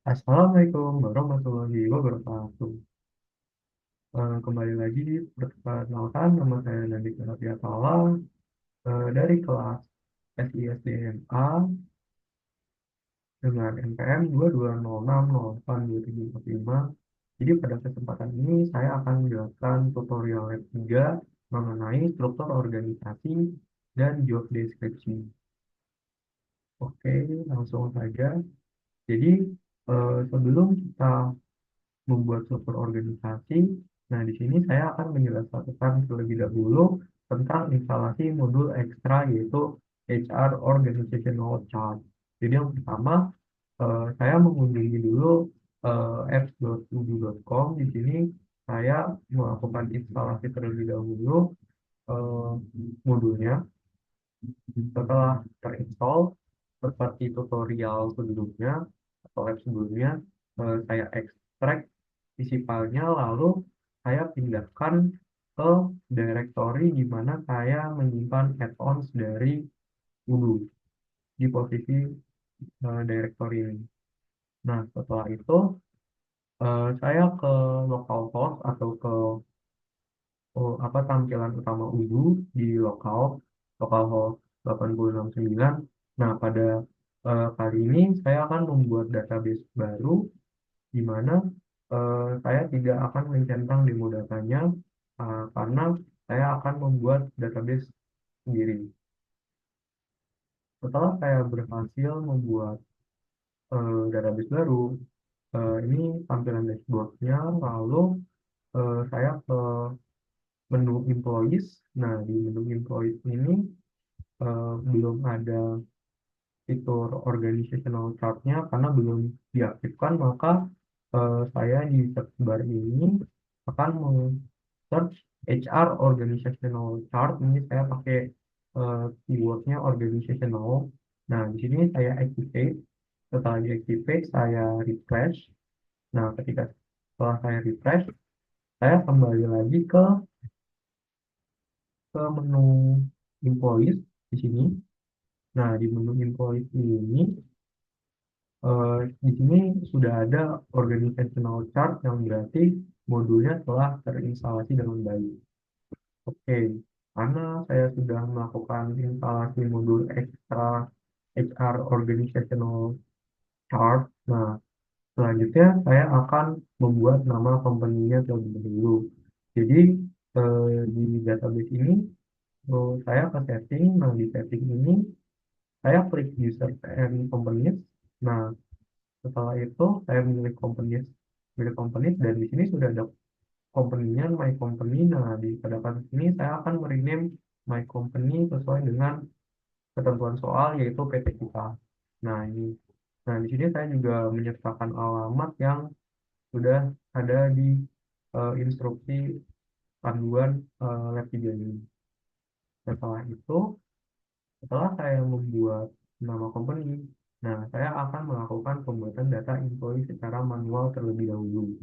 Assalamualaikum warahmatullahi wabarakatuh. Kembali lagi, perkenalkan nama saya Nadi Kanatiatala dari kelas SISDMA dengan NPM 220608275. Jadi pada kesempatan ini saya akan menjelaskan tutorial lab 3 mengenai struktur organisasi dan job description. Oke, langsung saja. Jadi sebelum kita membuat struktur organisasi. Nah, di sini saya akan menjelaskan terlebih dahulu tentang instalasi modul ekstra yaitu HR Organizational Chart. Jadi yang pertama, saya mengunjungi dulu apps.udu.com. Di sini saya melakukan instalasi terlebih dahulu eh, modulnya. Setelah terinstall, seperti tutorial sebelumnya atau lab sebelumnya, saya ekstrak isi filenya, lalu saya pindahkan ke directory di mana saya menyimpan add-ons dari Udo di posisi directory ini. Nah, setelah itu saya ke localhost atau ke tampilan utama Udo di localhost 869. Nah, pada kali ini saya akan membuat database baru di mana saya tidak akan mencentang demo datanya karena saya akan membuat database sendiri. Setelah saya berhasil membuat database baru, ini tampilan dashboardnya, lalu saya ke menu employees. Nah, di menu employees ini belum ada fitur organizational chart-nya karena belum diaktifkan, maka saya di search bar ini akan search HR organizational chart. Ini saya pakai keywordnya organizational. Nah, di sini saya activate. Setelah diactivate, saya refresh. Nah, setelah saya refresh, saya kembali lagi ke menu employees di sini. Nah, di menu employees ini, di sini sudah ada organizational chart yang berarti modulnya telah terinstalasi dengan baik. Oke, karena saya sudah melakukan instalasi modul ekstra HR Organizational Chart. Nah, selanjutnya saya akan membuat nama company-nya terlebih dahulu. Jadi, di database ini, saya ke setting. Nah, di setting ini, saya klik user and companies. Nah, setelah itu, saya milih companies, dan di sini sudah ada company-nya my company. Nah, pada kasus ini saya akan merename my company sesuai dengan ketentuan soal yaitu PT kita. Nah, ini. Nah, di sini saya juga menyertakan alamat yang sudah ada di instruksi panduan lab 3 ini. Setelah itu, setelah saya membuat nama company, nah, saya akan melakukan pembuatan data employee secara manual terlebih dahulu.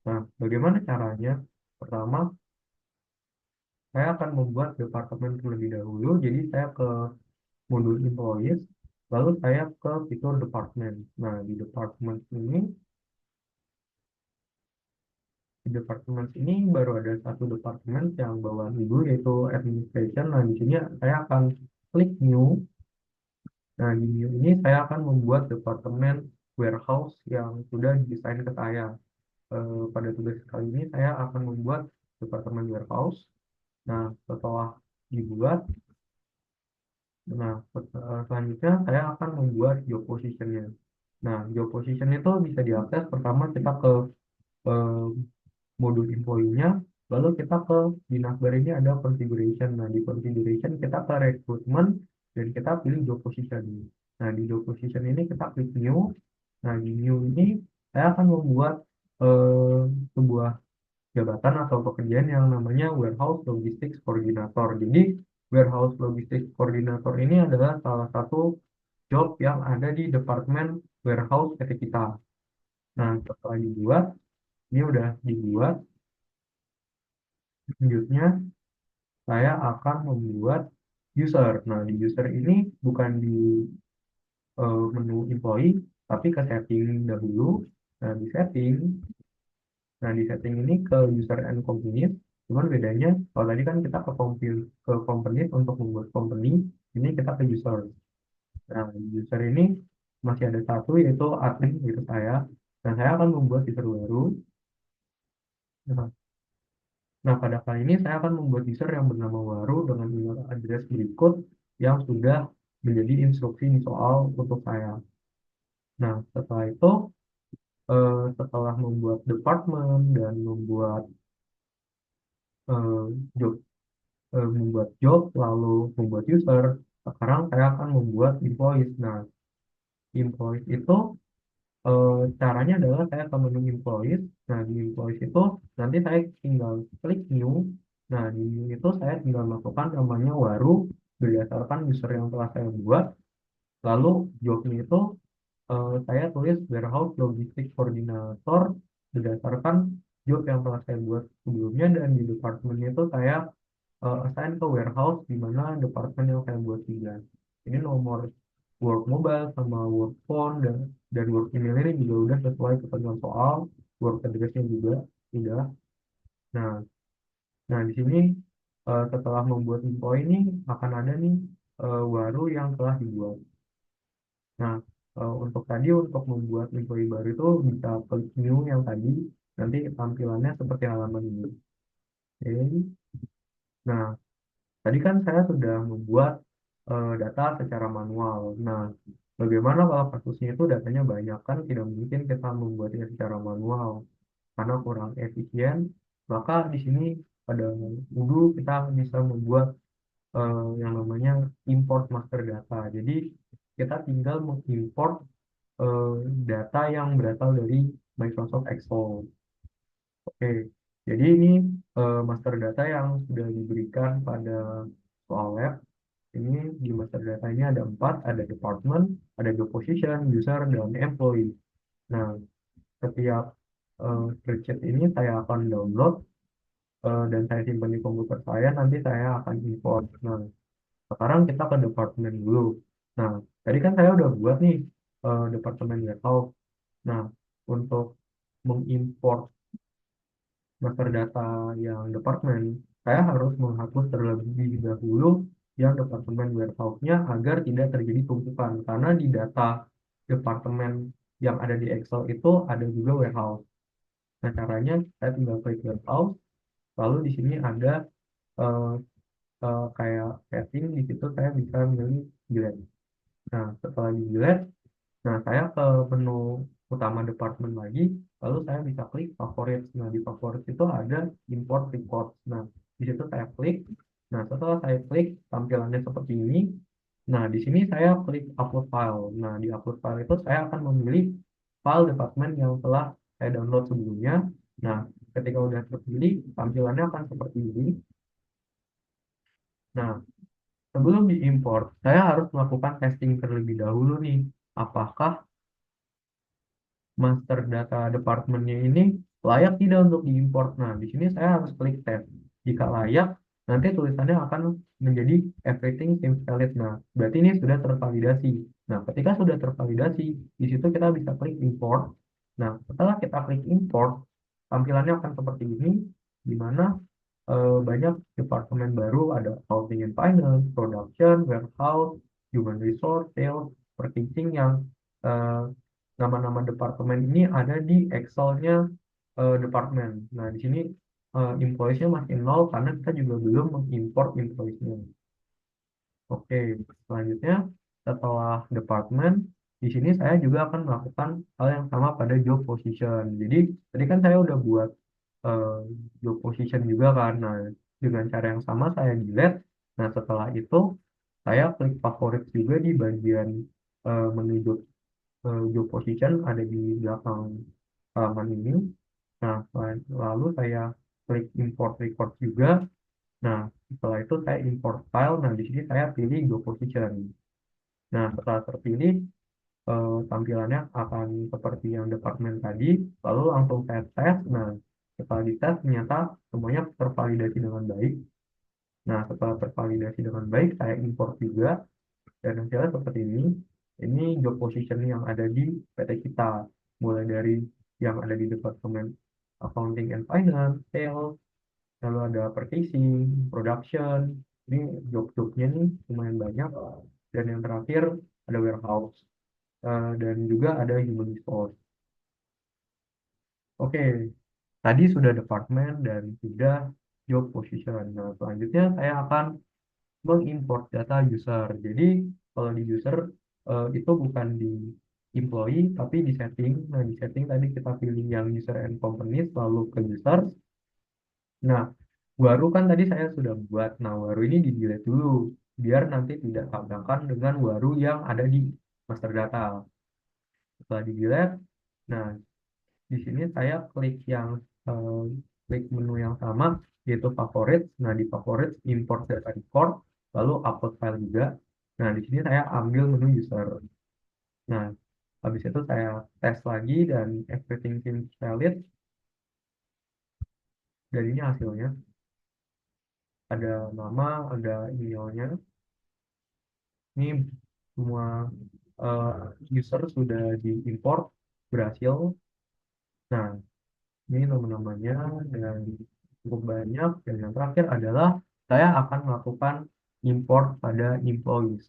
Nah, bagaimana caranya? Pertama, saya akan membuat departemen terlebih dahulu. Jadi saya ke modul employees, lalu saya ke fitur department. Nah, di departemen ini baru ada satu departemen yang bawaan ibu yaitu administration. Nah, di sini saya akan klik new. Nah, di new ini saya akan membuat departemen warehouse yang sudah didesain ke saya. Pada tugas kali ini saya akan membuat departemen warehouse. Nah, setelah dibuat, selanjutnya saya akan membuat job position-nya. Nah, job position itu bisa diakses pertama kita ke eh, modul employee-nya, lalu kita ke di navbar ini ada configuration. Nah, di configuration kita ke recruitment dan kita pilih job position. Nah, di job position ini kita klik new. Nah, di new ini saya akan membuat eh, sebuah jabatan atau pekerjaan yang namanya warehouse logistics coordinator. Jadi, warehouse logistics coordinator ini adalah salah satu job yang ada di departemen warehouse PT kita. Nah, setelah dibuat, ini udah dibuat. Selanjutnya, saya akan membuat user. Nah, di user ini bukan di menu employee, tapi ke setting dahulu. Nah, di setting, ini ke user and company. Cuman bedanya, kalau tadi kan kita ke company untuk membuat company, ini kita ke user. Nah, user ini masih ada satu, yaitu admin, yaitu saya. Dan saya akan membuat user baru. Nah, pada kali ini saya akan membuat user yang bernama Waru dengan email address berikut yang sudah menjadi instruksi di soal untuk saya. Nah, setelah itu, setelah membuat department dan eh, job, membuat job, lalu membuat user, sekarang saya akan membuat invoice. Nah, invoice itu caranya adalah saya ke menu invoice. Nah, di invoice itu nanti saya tinggal klik new. Nah, di new itu saya tinggal masukkan namanya Waru berdasarkan user yang telah saya buat. Lalu jobnya itu saya tulis warehouse logistik koordinator berdasarkan job yang telah saya buat sebelumnya, dan di departemennya itu saya assign ke warehouse di mana departemen yang saya buat juga. Ini nomor work mobile sama work phone dan work email ini juga udah sesuai ketentuan soal, work address-nya juga sudah. Nah, di sini setelah membuat info ini akan ada nih waru yang telah dibuat. Nah, untuk membuat info baru itu bisa klik new yang tadi, nanti tampilannya seperti halaman ini. Oke. Nah, tadi kan saya sudah membuat data secara manual. Nah, bagaimana kalau kasusnya itu datanya banyak? Kan tidak mungkin kita membuatnya secara manual karena kurang efisien. Maka di sini pada dulu kita bisa membuat yang namanya import master data. Jadi kita tinggal mengimport eh, data yang berasal dari Microsoft Excel. Oke, jadi ini master data yang sudah diberikan pada soal lab. Ini di master data ini ada 4, ada department, ada job position, user, dan employee. Nah, setiap spreadsheet ini saya akan download dan saya simpan di komputer saya, nanti saya akan import. Nah, sekarang kita ke departemen dulu. Nah, tadi kan saya udah buat nih departemen warehouse. Nah, untuk mengimport master data yang departemen, saya harus menghapus terlebih dahulu yang departemen warehouse-nya agar tidak terjadi tumpukan. Karena di data departemen yang ada di Excel itu ada juga warehouse. Nah, caranya saya tinggal klik warehouse, lalu di sini ada eh, kayak setting, di situ saya bisa milih delete. Nah, setelah di delete, nah, saya ke menu utama departemen lagi, lalu saya bisa klik favorit. Nah, di favorit itu ada import record. Nah, di situ saya klik. Nah, setelah saya klik, tampilannya seperti ini. Nah, di sini saya klik upload file. Nah, di upload file itu saya akan memilih file departemen yang telah saya download sebelumnya. Nah, ketika udah terpilih, tampilannya akan seperti ini. Nah, sebelum diimport, saya harus melakukan testing terlebih dahulu nih. Apakah master data departemennya ini layak tidak untuk diimport. Nah, di sini saya harus klik tab. Jika layak, nanti tulisannya akan menjadi everything seems valid. Nah, berarti ini sudah tervalidasi. Nah, ketika sudah tervalidasi, di situ kita bisa klik import. Nah, setelah kita klik import, tampilannya akan seperti ini, di mana banyak departemen baru, ada accounting and finance, production, warehouse, human resource, sales, purchasing, yang eh, nama-nama departemen ini ada di Excel-nya departemen. Nah, di sini invoice-nya masih nol karena kita juga belum mengimport invoice-nya. Oke, selanjutnya setelah departemen, di sini saya juga akan melakukan hal yang sama pada job position. Jadi, tadi kan saya udah buat eh, job position juga kan. Nah, dengan cara yang sama saya delete. Nah, setelah itu saya klik favorit juga di bagian menu job position ada di belakang halaman ini. Nah, lalu saya klik import record juga. Nah, setelah itu saya import file. Nah, di sini saya pilih job position. Nah, setelah terpilih, tampilannya akan seperti yang departemen tadi. Lalu langsung saya tes. Nah, setelah dites ternyata semuanya tervalidasi dengan baik. Nah, setelah tervalidasi dengan baik, saya import juga dan hasilnya seperti ini. Ini job position yang ada di PT kita, mulai dari yang ada di Departemen Accounting and Finance, Sales, lalu ada purchasing, production. Ini job-jobnya nih lumayan banyak. Dan yang terakhir ada warehouse. Dan juga ada human resource. Oke, tadi sudah departemen dan sudah job position. Nah, selanjutnya saya akan mengimport data user. Jadi kalau di user itu bukan di employee tapi di setting. Nah, di setting tadi kita pilih yang user and companies lalu ke users. Nah, Waru kan tadi saya sudah buat. Nah, Waru ini di delete dulu biar nanti tidak tabrakan dengan Waru yang ada di master data. Setelah di delete, nah di sini saya klik yang eh, klik menu yang sama yaitu favorit. Nah, di favorit import data record lalu upload file juga. Nah, di sini saya ambil menu user. Nah, habis itu saya tes lagi dan everything seems valid. Dan ini hasilnya ada nama, ada emailnya. Ini semua user sudah diimport berhasil. Nah, ini nama-namanya dan cukup banyak. Dan yang terakhir adalah saya akan melakukan import pada employees.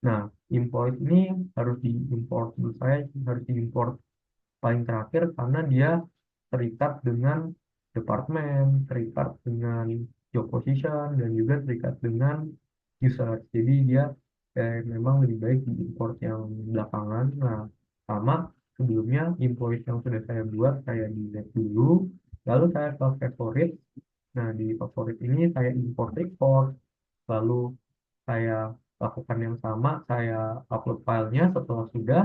Nah, employees ini harus diimport, menurut saya harus diimport paling terakhir karena dia terikat dengan departemen, terikat dengan job position, dan juga terikat dengan user. Jadi dia memang lebih baik diimport yang belakangan. Nah, sama sebelumnya employees yang sudah saya buat, saya delete dulu, lalu saya ke favorit. Nah, di favorit ini saya import record, lalu saya lakukan yang sama, saya upload filenya. Setelah sudah,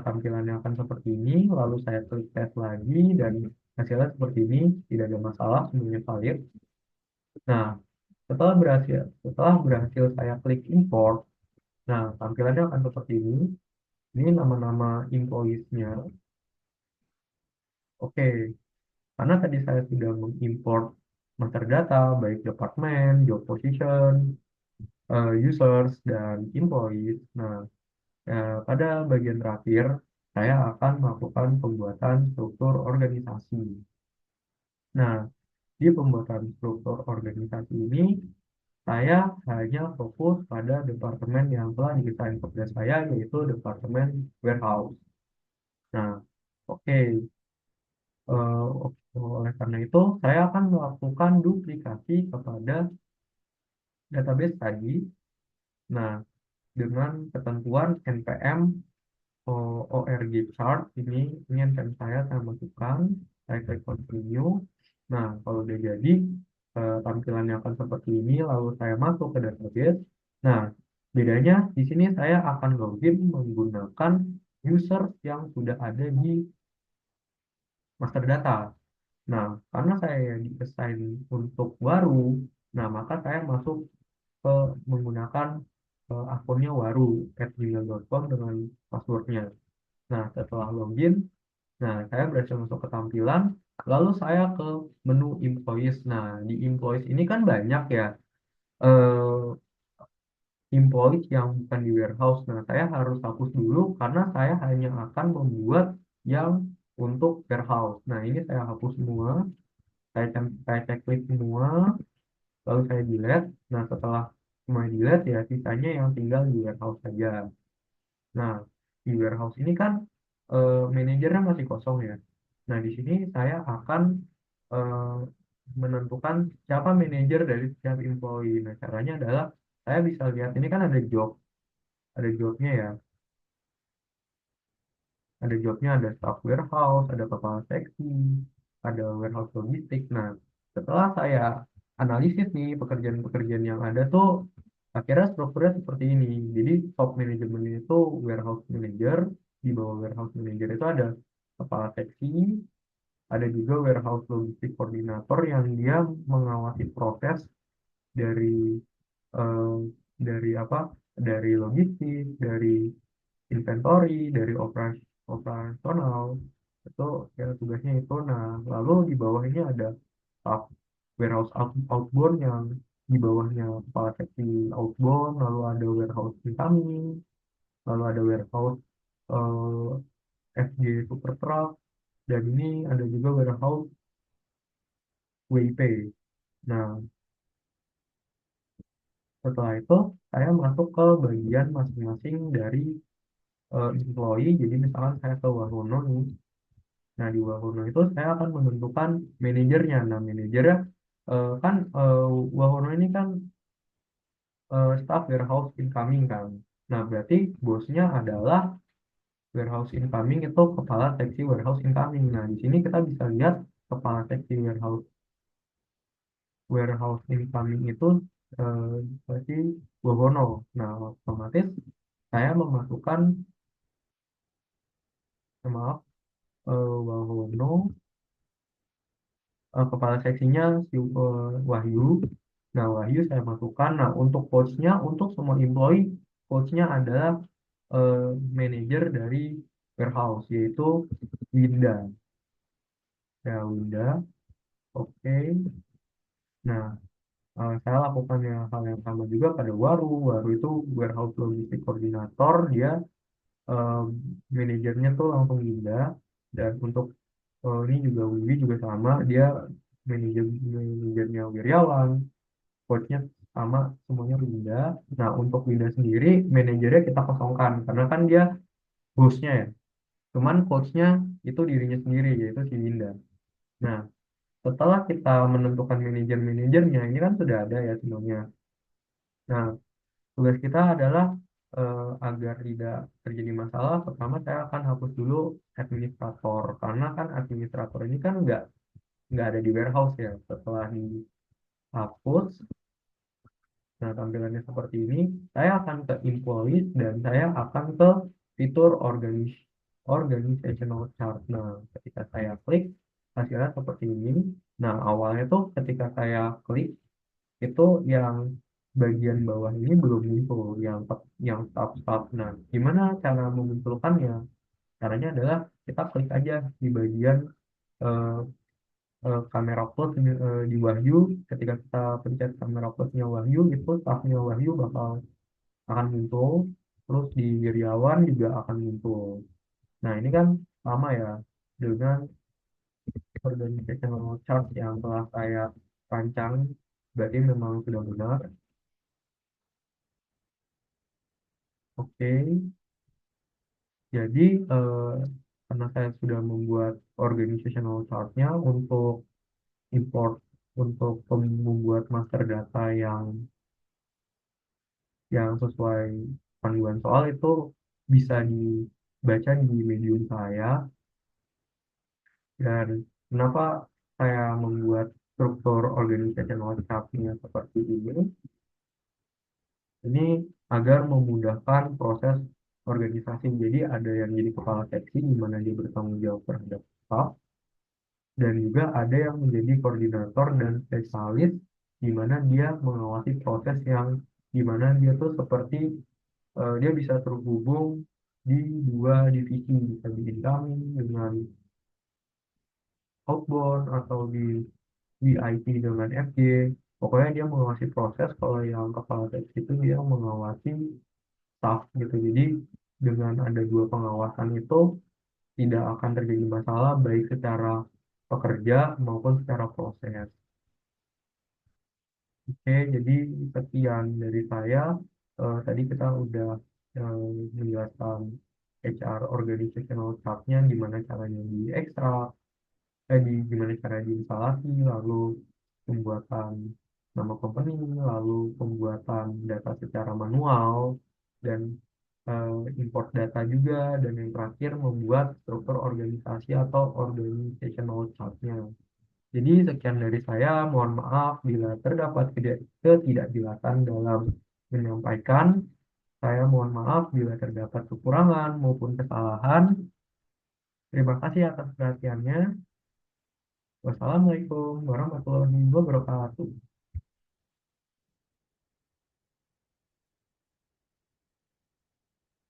tampilannya akan seperti ini, lalu saya klik tes lagi dan hasilnya seperti ini, tidak ada masalah, semuanya valid. Nah, setelah berhasil saya klik import, nah tampilannya akan seperti ini. Ini nama-nama employees-nya. Oke, karena tadi saya sudah mengimport master data, baik departemen, job position, users, dan employees. Nah, pada bagian terakhir, saya akan melakukan pembuatan struktur organisasi. Nah, di pembuatan struktur organisasi ini, saya hanya fokus pada departemen yang telah didesain kepada saya, yaitu departemen warehouse. Nah, oke. Oleh karena itu, saya akan melakukan duplikasi kepada database tadi. Nah, dengan ketentuan npm org chart ini npm saya masukkan, saya klik continue. Nah, kalau udah jadi, tampilannya akan seperti ini, lalu saya masuk ke database. Nah, bedanya di sini saya akan login menggunakan user yang sudah ada di master data. Nah, karena saya diassign untuk baru, nah maka saya masuk ke menggunakan akunnya Waru @gmail.com dengan passwordnya. Nah, setelah login, nah saya berhasil masuk ke tampilan, lalu saya ke menu employees. Nah, di employees ini kan banyak ya eh, employees yang bukan di warehouse. Nah, saya harus hapus dulu karena saya hanya akan membuat yang untuk warehouse. Nah, ini saya hapus semua, saya checklist semua, lalu saya delete. Nah, setelah semua delete ya sisanya yang tinggal di warehouse saja. Nah, di warehouse ini kan manajernya masih kosong ya. Nah, di sini saya akan eh, menentukan siapa manajer dari setiap employee. Nah, caranya adalah saya bisa lihat ini kan ada jobnya ya. Ada jobnya, ada staff warehouse, ada kepala seksi, ada warehouse logistik. Nah, setelah saya analisis nih pekerjaan-pekerjaan yang ada tuh, akhirnya strukturnya seperti ini. Jadi top manajemen itu warehouse manager, di bawah warehouse manager itu ada kepala seksi, ada juga warehouse logistik koordinator yang dia mengawasi proses dari eh, dari apa? Dari logistik, dari inventory, dari operasional, itu ya tugasnya itu. Nah, lalu di bawah ini ada staff warehouse outbound yang di bawahnya kepala seksi outbound, lalu ada warehouse incoming, lalu ada warehouse FG Supertruck, dan ini ada juga warehouse WIP. Nah, setelah itu saya masuk ke bagian masing-masing dari employee. Jadi misalkan saya ke Wahono nih. Nah, di Wahono itu saya akan menentukan manajernya. Nah, manajernya kan Wahono ini kan staff warehouse incoming kan. Nah, berarti bosnya adalah warehouse incoming itu kepala seksi warehouse incoming. Nah, di sini kita bisa lihat kepala seksi warehouse incoming itu eh, berarti Wahono. Nah, otomatis saya memasukkan, maaf, Wahono, kepala seksinya si Wahyu. Nah, Wahyu saya masukkan. Nah, untuk coachnya, untuk semua employee, coachnya adalah eh, manajer dari warehouse, yaitu Winda. Ya, Winda. Oke. Nah, saya lakukan hal yang sama juga pada Waru. Waru itu warehouse logistik koordinator. Dia eh, manajernya tuh langsung Winda. Dan untuk ini juga Wiwi juga sama. Dia manajernya Wiryawan. Coachnya sama, semuanya Winda. Nah, untuk Winda sendiri, manajernya kita kosongkan. Karena kan dia bosnya ya. Cuman coachnya itu dirinya sendiri, yaitu si Winda. Nah, setelah kita menentukan manajer-manajernya, ini kan sudah ada ya semuanya. Nah, tugas kita adalah agar tidak terjadi masalah, pertama saya akan hapus dulu administrator. Karena kan administrator ini kan nggak ada di warehouse ya. Setelah dihapus, nah, tampilannya seperti ini. Saya akan ke employees dan saya akan ke fitur organizational chart. Nah, ketika saya klik, hasilnya seperti ini. Nah, awalnya tuh ketika saya klik, itu yang bagian bawah ini belum muncul, yang tab-tab. Nah, gimana cara memunculkannya? Caranya adalah kita klik aja di bagian eh, kamera plus di Wahyu. Ketika kita pencet kamera plusnya Wahyu, itu tabnya Wahyu akan muncul, terus di Wiryawan juga akan muncul. Nah, ini kan sama ya dengan organizational chart yang telah saya rancang, berarti memang sudah benar. Oke, jadi karena saya sudah membuat organizational chart-nya untuk import, untuk membuat master data yang sesuai panduan soal itu bisa dibaca di Medium saya. Dan kenapa saya membuat struktur organizational chart-nya seperti ini agar memudahkan proses organisasi. Jadi ada yang jadi kepala seksi di mana dia bertanggung jawab terhadap staff, dan juga ada yang menjadi koordinator dan spesialis di mana dia mengawasi proses yang di mana dia tuh seperti dia bisa terhubung di dua divisi, bisa di incoming dengan outbound atau di VIP dengan FG. Pokoknya dia mengawasi proses. Kalau yang kepala seksi itu dia mengawasi staff gitu. Jadi dengan ada dua pengawasan itu tidak akan terjadi masalah baik secara pekerja maupun secara proses. Oke, jadi sekian dari saya. Tadi kita udah eh, menjelaskan HR organizational chart-nya, gimana caranya diekstrak, gimana cara diinstalasi, lalu pembuatan nama company, lalu pembuatan data secara manual, dan import data juga, dan yang terakhir membuat struktur organisasi atau organizational chart-nya. Jadi sekian dari saya, mohon maaf bila terdapat ketidakjelasan dalam menyampaikan. Saya mohon maaf bila terdapat kekurangan maupun kesalahan. Terima kasih atas perhatiannya. Wassalamualaikum warahmatullahi wabarakatuh.